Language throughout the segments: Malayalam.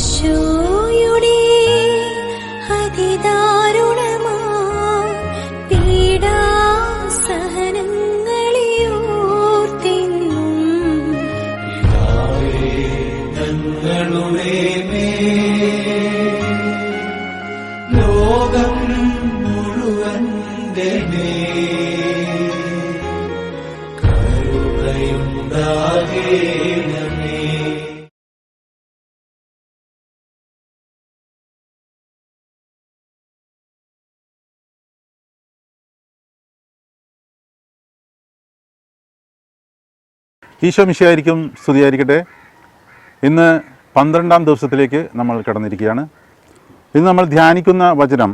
ഈശോ മിശിഹായിരിക്കും സ്തുതിയായിരിക്കട്ടെ. ഇന്ന് 12-ാം ദിവസത്തിലേക്ക് നമ്മൾ കടന്നിരിക്കുകയാണ്. ഇന്ന് നമ്മൾ ധ്യാനിക്കുന്ന വചനം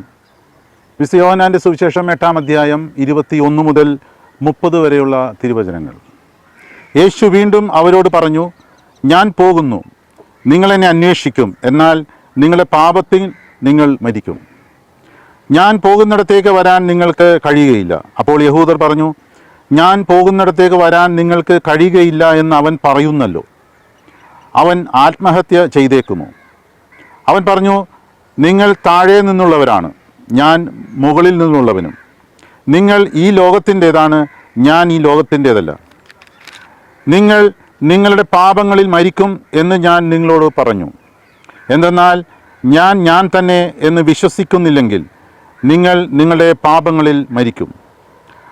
വിശുദ്ധ യോഹന്നാൻ്റെ സുവിശേഷം 8-ാം അധ്യായം 21 മുതൽ 30 വരെയുള്ള തിരുവചനങ്ങൾ. യേശു വീണ്ടും അവരോട് പറഞ്ഞു, ഞാൻ പോകുന്നു, നിങ്ങളെന്നെ അന്വേഷിക്കും, എന്നാൽ നിങ്ങളുടെ പാപത്തിൽ നിങ്ങൾ മരിക്കും. ഞാൻ പോകുന്നിടത്തേക്ക് വരാൻ നിങ്ങൾക്ക് കഴിയുകയില്ല. അപ്പോൾ യഹൂദർ പറഞ്ഞു, ഞാൻ പോകുന്നിടത്തേക്ക് വരാൻ നിങ്ങൾക്ക് കഴിയുകയില്ല എന്ന് അവൻ പറയുന്നല്ലോ, അവൻ ആത്മഹത്യ ചെയ്തേക്കുമോ? അവൻ പറഞ്ഞു, നിങ്ങൾ താഴെ നിന്നുള്ളവരാണ്, ഞാൻ മുകളിൽ നിന്നുള്ളവനും. നിങ്ങൾ ഈ ലോകത്തിൻ്റേതാണ്, ഞാൻ ഈ ലോകത്തിൻ്റേതല്ല. നിങ്ങൾ നിങ്ങളുടെ പാപങ്ങളിൽ മരിക്കും എന്ന് ഞാൻ നിങ്ങളോട് പറഞ്ഞു. എന്തെന്നാൽ ഞാൻ തന്നെ എന്ന് വിശ്വസിക്കുന്നില്ലെങ്കിൽ നിങ്ങൾ നിങ്ങളുടെ പാപങ്ങളിൽ മരിക്കും.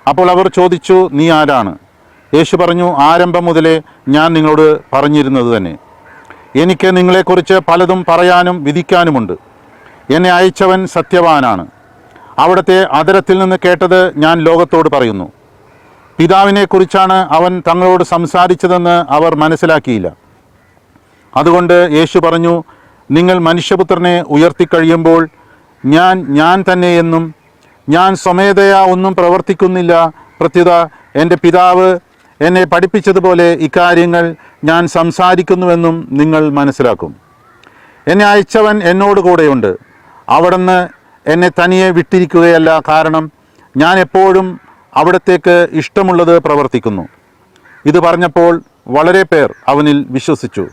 അപ്പോൾ അവർ ചോദിച്ചു, നീ ആരാണ്? യേശു പറഞ്ഞു, ആരംഭം മുതലേ ഞാൻ നിങ്ങളോട് പറഞ്ഞിരുന്നത് തന്നെ. എനിക്ക് നിങ്ങളെക്കുറിച്ച് പലതും പറയാനും വിധിക്കാനുമുണ്ട്. എന്നെ അയച്ചവൻ സത്യവാനാണ്. അവിടുത്തെ അധരത്തിൽ നിന്ന് കേട്ടത് ഞാൻ ലോകത്തോട് പറയുന്നു. പിതാവിനെക്കുറിച്ചാണ് അവൻ തങ്ങളോട് സംസാരിച്ചതെന്ന് അവർ മനസ്സിലാക്കിയില്ല. അതുകൊണ്ട് യേശു പറഞ്ഞു, നിങ്ങൾ മനുഷ്യപുത്രനെ ഉയർത്തിക്കഴിയുമ്പോൾ ഞാൻ തന്നെ എന്നും ഞാൻ സ്വമേധയാ ഒന്നും പ്രവർത്തിക്കുന്നില്ല, പ്രത്യുത എൻ്റെ പിതാവ് എന്നെ പഠിപ്പിച്ചതുപോലെ ഇക്കാര്യങ്ങൾ ഞാൻ സംസാരിക്കുന്നുവെന്നും നിങ്ങൾ മനസ്സിലാക്കും. എന്നെ അയച്ചവൻ എന്നോട് കൂടെയുണ്ട്. അവിടുന്ന് എന്നെ തനിയെ വിട്ടിരിക്കുകയല്ല, കാരണം ഞാൻ എപ്പോഴും അവിടത്തേക്ക് ഇഷ്ടമുള്ളത് പ്രവർത്തിക്കുന്നു. ഇത് പറഞ്ഞപ്പോൾ വളരെ പേർ അവനിൽ വിശ്വസിച്ചു.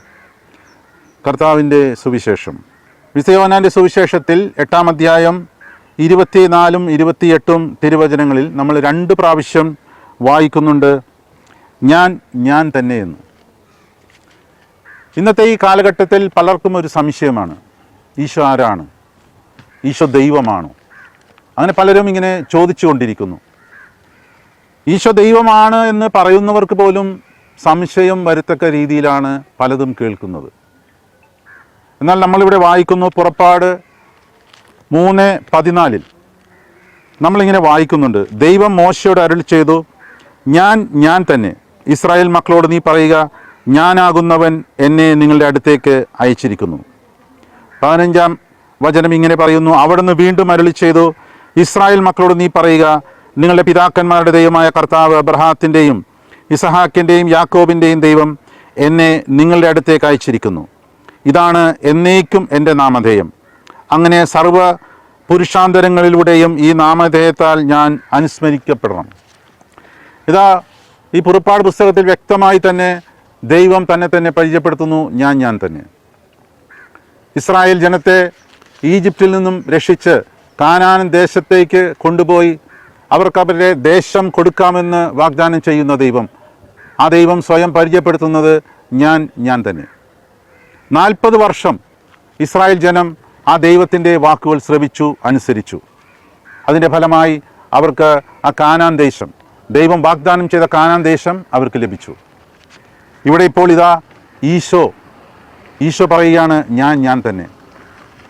കർത്താവിൻ്റെ സുവിശേഷം. വിശുദ്ധ യോഹന്നാൻ്റെ സുവിശേഷത്തിൽ 8-ാം അധ്യായം 24-ഉം 28-ഉം തിരുവചനങ്ങളിൽ നമ്മൾ 2 പ്രാവശ്യം വായിക്കുന്നുണ്ട്, ഞാൻ തന്നെ എന്ന്. ഇന്നത്തെ ഈ കാലഘട്ടത്തിൽ പലർക്കും ഒരു സംശയമാണ്, ഈശോ ആരാണ്? ഈശോ ദൈവമാണോ? അങ്ങനെ പലരും ഇങ്ങനെ ചോദിച്ചു കൊണ്ടിരിക്കുന്നു. ഈശോ ദൈവമാണ് എന്ന് പറയുന്നവർക്ക് പോലും സംശയം വരത്തക്ക രീതിയിലാണ് പലതും കേൾക്കുന്നത്. എന്നാൽ നമ്മളിവിടെ വായിക്കുന്നു, പുറപ്പാട് 3:14 നമ്മളിങ്ങനെ വായിക്കുന്നുണ്ട്, ദൈവം മോശയോട് അരുളി ചെയ്തു, ഞാൻ തന്നെ. ഇസ്രായേൽ മക്കളോട് നീ പറയുക, ഞാനാകുന്നവൻ എന്നെ നിങ്ങളുടെ അടുത്തേക്ക് അയച്ചിരിക്കുന്നു. 15-ാം വചനം ഇങ്ങനെ പറയുന്നു, അവിടുന്ന് വീണ്ടും അരുളി ചെയ്തു, ഇസ്രായേൽ മക്കളോട് നീ പറയുക, നിങ്ങളുടെ പിതാക്കന്മാരുടെ ദൈവമായ കർത്താവ് അബ്രഹാത്തിൻ്റെയും ഇസഹാക്കിൻ്റെയും യാക്കോബിൻ്റെയും ദൈവം എന്നെ നിങ്ങളുടെ അടുത്തേക്ക് അയച്ചിരിക്കുന്നു. ഇതാണ് എന്നേക്കും എൻ്റെ നാമധേയം. അങ്ങനെ സർവ പുരുഷാന്തരങ്ങളിലൂടെയും ഈ നാമധേയത്താൽ ഞാൻ അനുസ്മരിക്കപ്പെടണം. ഇതാ ഈ പുറപ്പാട് പുസ്തകത്തിൽ വ്യക്തമായി തന്നെ ദൈവം തന്നെ പരിചയപ്പെടുത്തുന്നു, ഞാൻ തന്നെ. ഇസ്രായേൽ ജനത്തെ ഈജിപ്തിൽ നിന്നും രക്ഷിച്ച് കാനാൻ ദേശത്തേക്ക് കൊണ്ടുപോയി അവർക്ക് അവരുടെ ദേശം കൊടുക്കാമെന്ന് വാഗ്ദാനം ചെയ്യുന്ന ദൈവം, ആ ദൈവം സ്വയം പരിചയപ്പെടുത്തുന്നത് ഞാൻ തന്നെ. 40 വർഷം ഇസ്രായേൽ ജനം ആ ദൈവത്തിൻ്റെ വാക്കുകൾ ശ്രവിച്ചു, അനുസരിച്ചു. അതിൻ്റെ ഫലമായി അവർക്ക് ആ കാനാൻ ദേശം, ദൈവം വാഗ്ദാനം ചെയ്ത കാനാൻ ദേശം അവർക്ക് ലഭിച്ചു. ഇവിടെ ഇപ്പോൾ ഇതാ ഈശോ പറയുകയാണ്, ഞാൻ തന്നെ.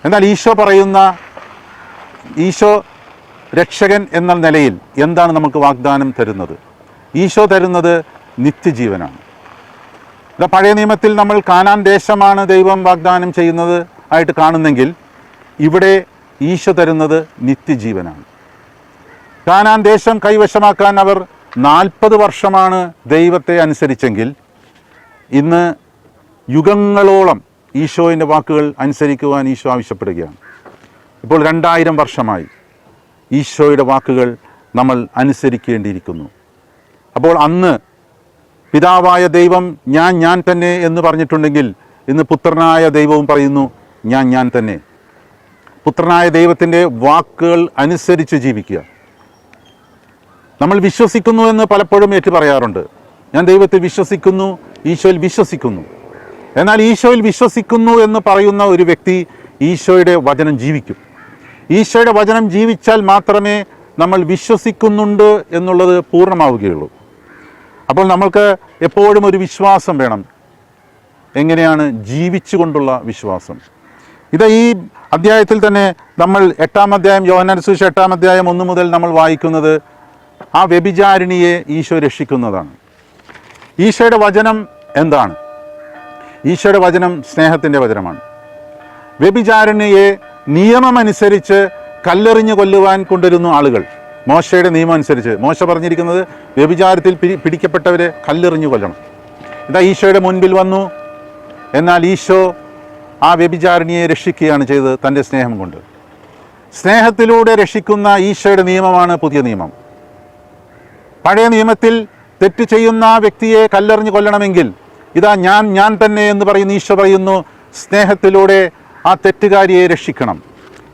എന്നാൽ ഈശോ രക്ഷകൻ എന്ന നിലയിൽ എന്താണ് നമുക്ക് വാഗ്ദാനം തരുന്നത്? ഈശോ തരുന്നത് നിത്യജീവനാണ്. പഴയ നിയമത്തിൽ നമ്മൾ കാനാൻ ദേശമാണ് ദൈവം വാഗ്ദാനം ചെയ്യുന്നത് ആയിട്ട് കാണുന്നെങ്കിൽ ഇവിടെ ഈശോ തരുന്നത് നിത്യജീവനാണ്. കാനാൻ ദേശം കൈവശമാക്കാൻ അവർ 40 വർഷമാണ് ദൈവത്തെ അനുസരിച്ചെങ്കിൽ ഇന്ന് യുഗങ്ങളോളം ഈശോയുടെ വാക്കുകൾ അനുസരിക്കുവാൻ ഈശോ ആവശ്യപ്പെടുകയാണ്. ഇപ്പോൾ 2000 വർഷമായി ഈശോയുടെ വാക്കുകൾ നമ്മൾ അനുസരിക്കേണ്ടിയിരിക്കുന്നു. അപ്പോൾ അന്ന് പിതാവായ ദൈവം ഞാൻ തന്നെ എന്ന് പറഞ്ഞിട്ടുണ്ടെങ്കിൽ ഇന്ന് പുത്രനായ ദൈവവും പറയുന്നു, ഞാൻ ഞാൻ തന്നെ. പുത്രനായ ദൈവത്തിൻ്റെ വാക്കുകൾ അനുസരിച്ച് ജീവിക്കുക. നമ്മൾ വിശ്വസിക്കുന്നു എന്ന് പലപ്പോഴും ഏറ്റു പറയാറുണ്ട്. ഞാൻ ദൈവത്തിൽ വിശ്വസിക്കുന്നു, ഈശോയിൽ വിശ്വസിക്കുന്നു. എന്നാൽ ഈശോയിൽ വിശ്വസിക്കുന്നു എന്ന് പറയുന്ന ഒരു വ്യക്തി ഈശോയുടെ വചനം ജീവിക്കും. ഈശോയുടെ വചനം ജീവിച്ചാൽ മാത്രമേ നമ്മൾ വിശ്വസിക്കുന്നുണ്ട് എന്നുള്ളത് പൂർണ്ണമാവുകയുള്ളൂ. അപ്പോൾ നമ്മൾക്ക് എപ്പോഴും ഒരു വിശ്വാസം വേണം. എങ്ങനെയാണ്? ജീവിച്ചുകൊണ്ടുള്ള വിശ്വാസം. ഇത് ഈ അധ്യായത്തിൽ തന്നെ നമ്മൾ 8-ാം അധ്യായം, യോഹന്നാന്റെ സുവിശേഷം 8-ാം അധ്യായം 1 മുതൽ നമ്മൾ വായിക്കുന്നത് ആ വ്യഭിചാരിണിയെ ഈശോ രക്ഷിക്കുന്നതാണ്. ഈശോയുടെ വചനം എന്താണ്? ഈശോയുടെ വചനം സ്നേഹത്തിൻ്റെ വചനമാണ്. വ്യഭിചാരിണിയെ നിയമമനുസരിച്ച് കല്ലെറിഞ്ഞ് കൊല്ലുവാൻ കൊണ്ടുവരുന്ന ആളുകൾ, മോശയുടെ നിയമം അനുസരിച്ച് മോശ പറഞ്ഞിരിക്കുന്നത് വ്യഭിചാരത്തിൽ പിടിക്കപ്പെട്ടവരെ കല്ലെറിഞ്ഞ് കൊല്ലണം. ഇതാ ഈശോയുടെ മുൻപിൽ വന്നു. എന്നാൽ ഈശോ ആ വ്യഭിചാരിണിയെ രക്ഷിക്കുകയാണ് ചെയ്തത് തൻ്റെ സ്നേഹം കൊണ്ട്. സ്നേഹത്തിലൂടെ രക്ഷിക്കുന്ന ഈശോയുടെ നിയമമാണ് പുതിയ നിയമം. പഴയ നിയമത്തിൽ തെറ്റ് ചെയ്യുന്ന ആ വ്യക്തിയെ കല്ലെറിഞ്ഞ് കൊല്ലണമെങ്കിൽ ഇതാ ഞാൻ തന്നെ എന്ന് പറയുന്ന ഈശോ പറയുന്നു, സ്നേഹത്തിലൂടെ ആ തെറ്റുകാരിയെ രക്ഷിക്കണം.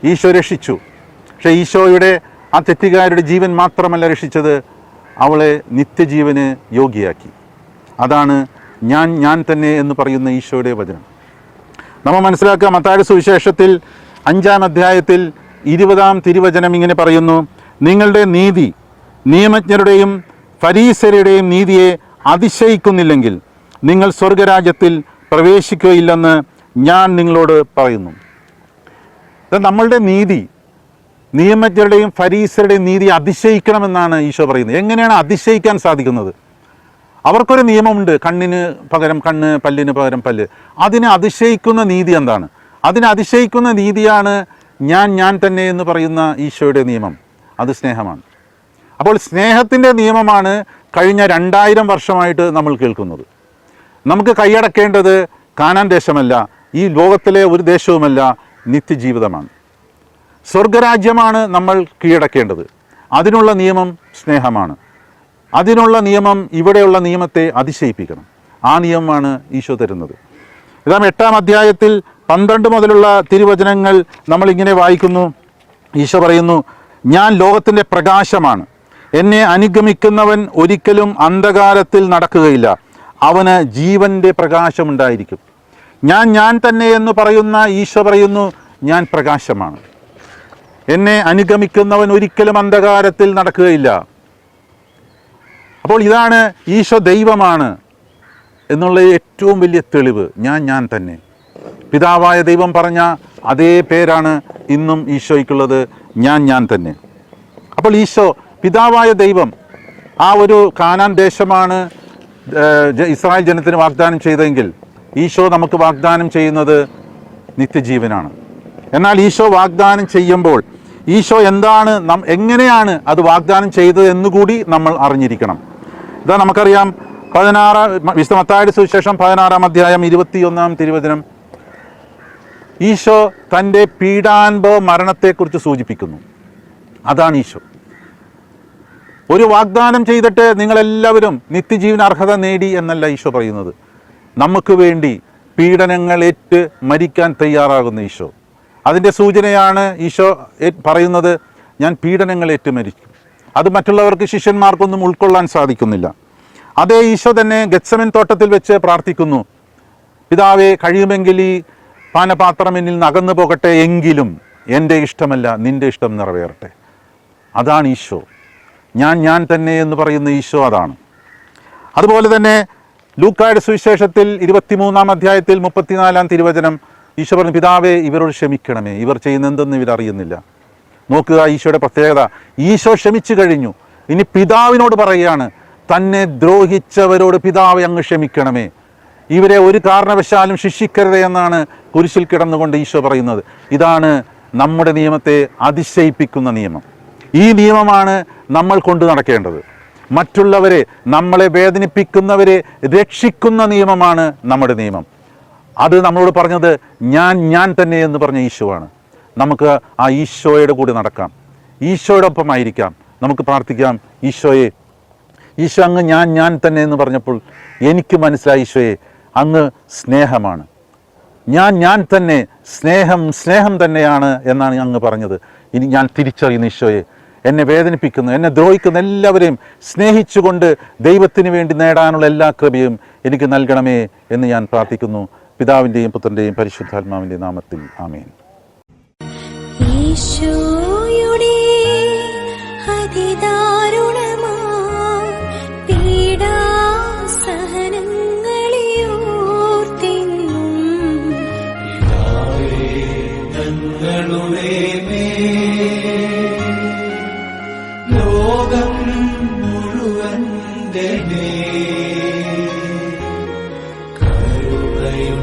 ഈശോ രക്ഷിച്ചു. പക്ഷേ ഈശോയുടെ ആ തെറ്റുകാരുടെ ജീവൻ മാത്രമല്ല രക്ഷിച്ചത്, അവളെ നിത്യജീവന് യോഗ്യയാക്കി. അതാണ് ഞാൻ തന്നെ എന്ന് പറയുന്ന ഈശോയുടെ വചനം. നമ്മൾ മനസ്സിലാക്കുക, മത്തായിയുടെ സുവിശേഷത്തിൽ 5-ാം അധ്യായത്തിൽ 20-ാം തിരുവചനം ഇങ്ങനെ പറയുന്നു, നിങ്ങളുടെ നീതി നിയമജ്ഞരുടെയും ഫരീസരുടെയും നീതിയെ അതിശയിക്കുന്നില്ലെങ്കിൽ നിങ്ങൾ സ്വർഗരാജ്യത്തിൽ പ്രവേശിക്കുകയില്ലെന്ന് ഞാൻ നിങ്ങളോട് പറയുന്നു. നമ്മളുടെ നീതി നിയമജ്ഞരുടെയും ഫരീസരുടെയും നീതി അതിശയിക്കണമെന്നാണ് ഈശോ പറയുന്നത്. എങ്ങനെയാണ് അതിശയിക്കാൻ സാധിക്കുന്നത്? അവർക്കൊരു നിയമമുണ്ട്, കണ്ണിന് പകരം കണ്ണ്, പല്ലിന് പകരം പല്ല്. അതിനെ അതിശയിക്കുന്ന നീതി എന്താണ്? അതിനെ അതിശയിക്കുന്ന നീതിയാണ് ഞാൻ തന്നെ എന്ന് പറയുന്ന ഈശോയുടെ നിയമം. അത് സ്നേഹമാണ്. അപ്പോൾ സ്നേഹത്തിൻ്റെ നിയമമാണ് കഴിഞ്ഞ 2000 വർഷമായിട്ട് നമ്മൾ കേൾക്കുന്നത്. നമുക്ക് കൈയടക്കേണ്ടത് കാനാൻ ദേശമല്ല, ഈ ലോകത്തിലെ ഒരു ദേശവുമല്ല, നിത്യജീവിതമാണ്. സ്വർഗരാജ്യമാണ് നമ്മൾ കീഴടക്കേണ്ടത്. അതിനുള്ള നിയമം സ്നേഹമാണ്. അതിനുള്ള നിയമം ഇവിടെയുള്ള നിയമത്തെ അതിശയിപ്പിക്കണം. ആ നിയമമാണ് ഈശോ തരുന്നത്. ഇതാ 8-ാം അധ്യായത്തിൽ 12 മുതലുള്ള തിരുവചനങ്ങൾ നമ്മളിങ്ങനെ വായിക്കുന്നു. ഈശോ പറയുന്നു, ഞാൻ ലോകത്തിൻ്റെ പ്രകാശമാണ്. എന്നെ അനുഗമിക്കുന്നവൻ ഒരിക്കലും അന്ധകാരത്തിൽ നടക്കുകയില്ല, അവന് ജീവൻ്റെ പ്രകാശമുണ്ടായിരിക്കും. ഞാൻ തന്നെ എന്ന് പറയുന്ന ഈശോ പറയുന്നു, ഞാൻ പ്രകാശമാണ്. എന്നെ അനുഗമിക്കുന്നവൻ ഒരിക്കലും അന്ധകാരത്തിൽ നടക്കുകയില്ല. അപ്പോൾ ഇതാണ് ഈശോ ദൈവമാണ് എന്നുള്ള ഏറ്റവും വലിയ തെളിവ്. ഞാൻ തന്നെ. പിതാവായ ദൈവം പറഞ്ഞ അതേ പേരാണ് ഇന്നും ഈശോയ്ക്കുള്ളത്, ഞാൻ തന്നെ. അപ്പോൾ ഈശോ പിതാവായ ദൈവം ആ ഒരു കാനാൻ ദേശമാണ് ഇസ്രായേൽ ജനത്തിന് വാഗ്ദാനം ചെയ്തെങ്കിൽ ഈശോ നമുക്ക് വാഗ്ദാനം ചെയ്യുന്നത് നിത്യജീവനാണ്. എന്നാൽ ഈശോ വാഗ്ദാനം ചെയ്യുമ്പോൾ ഈശോ എന്താണ്, എങ്ങനെയാണ് അത് വാഗ്ദാനം ചെയ്തത് എന്നുകൂടി നമ്മൾ അറിഞ്ഞിരിക്കണം. ഇതാ നമുക്കറിയാം, വിശുദ്ധ മത്തായിയുടെ സുവിശേഷം 16-ാം അധ്യായം 21-ാം തിരുവചനം ഈശോ തൻ്റെ പീഡാനുഭവ മരണത്തെക്കുറിച്ച് സൂചിപ്പിക്കുന്നു. അതാണ് ഈശോ. ഒരു വാഗ്ദാനം ചെയ്തിട്ട് നിങ്ങളെല്ലാവരും നിത്യജീവന അർഹത നേടി എന്നല്ല ഈശോ പറയുന്നത്. നമുക്ക് വേണ്ടി പീഡനങ്ങളേറ്റ് മരിക്കാൻ തയ്യാറാകുന്ന ഈശോ. അതിൻ്റെ സൂചനയാണ് ഈശോ പറയുന്നത്, ഞാൻ പീഡനങ്ങളേറ്റ് മരിക്കും. അത് മറ്റുള്ളവർക്ക്, ശിഷ്യന്മാർക്കൊന്നും ഉൾക്കൊള്ളാൻ സാധിക്കുന്നില്ല. അതേ ഈശോ തന്നെ ഗെത്സമൻ തോട്ടത്തിൽ വെച്ച് പ്രാർത്ഥിക്കുന്നു, പിതാവേ, കഴിയുമെങ്കിൽ ഈ പാനപാത്രം എന്നിൽ നിന്ന് അകന്നു പോകട്ടെ, എങ്കിലും എൻ്റെ ഇഷ്ടമല്ല നിൻ്റെ ഇഷ്ടം നിറവേറട്ടെ. അതാണ് ഈശോ. ഞാൻ തന്നെ എന്ന് പറയുന്ന ഈശോ അതാണ്. അതുപോലെ തന്നെ ലൂക്കായുടെ സുവിശേഷത്തിൽ 23-ാം അധ്യായത്തിൽ 34-ാം തിരുവചനം ഈശോ പറഞ്ഞു, പിതാവേ, ഇവരോട് ക്ഷമിക്കണമേ, ഇവർ ചെയ്യുന്ന എന്തെന്ന് ഇവരറിയുന്നില്ല. നോക്കുക ഈശോയുടെ പ്രത്യേകത. ഈശോ ക്ഷമിച്ചു കഴിഞ്ഞു. ഇനി പിതാവിനോട് പറയുകയാണ്, തന്നെ ദ്രോഹിച്ചവരോട് പിതാവെ അങ്ങ് ക്ഷമിക്കണമേ, ഇവരെ ഒരു കാരണവശാലും ശിക്ഷിക്കരുത് എന്നാണ് കുരിശിൽ കിടന്നുകൊണ്ട് ഈശോ പറയുന്നത്. ഇതാണ് നമ്മുടെ നിയമത്തെ അതിശയിപ്പിക്കുന്ന നിയമം. ഈ നിയമമാണ് നമ്മൾ കൊണ്ടു നടക്കേണ്ടത്. മറ്റുള്ളവരെ, നമ്മളെ വേദനിപ്പിക്കുന്നവരെ രക്ഷിക്കുന്ന നിയമമാണ് നമ്മുടെ നിയമം. അത് നമ്മളോട് പറഞ്ഞത് ഞാൻ തന്നെ എന്ന് പറഞ്ഞ ഈശോയാണ്. നമുക്ക് ആ ഈശോയുടെ കൂടെ നടക്കാം, ഈശോയോടൊപ്പം ആയിരിക്കാം. നമുക്ക് പ്രാർത്ഥിക്കാം, ഈശോയെ, ഈശോ അങ്ങ് ഞാൻ തന്നെ എന്ന് പറഞ്ഞപ്പോൾ എനിക്ക് മനസ്സിലായി, ഈശോയെ അങ്ങ് സ്നേഹമാണ്. ഞാൻ തന്നെ, സ്നേഹം തന്നെയാണ് എന്നാണ് അങ്ങ് പറഞ്ഞത്. ഇനി ഞാൻ തിരിച്ചറിയുന്ന ഈശോയെ, എന്നെ വേദനിപ്പിക്കുന്നു, എന്നെ ദ്രോഹിക്കുന്ന എല്ലാവരെയും സ്നേഹിച്ചുകൊണ്ട് ദൈവത്തിന് വേണ്ടി നേടാനുള്ള എല്ലാ കൃപയും എനിക്ക് നൽകണമേ എന്ന് ഞാൻ പ്രാർത്ഥിക്കുന്നു. പിതാവിൻ്റെയും പുത്രൻ്റെയും പരിശുദ്ധാത്മാവിൻ്റെയും നാമത്തിൽ ആമേൻ. ഈശോയുടെ അതിദാരുണമാം പീഡാസഹനങ്ങളെ ഓർത്തെന്നും പിതാവേ, ഞങ്ങളുടെ മേൽ, ലോകം മുഴുവന്റെ മേൽ കരുണയുണ്ടാകേണമേ.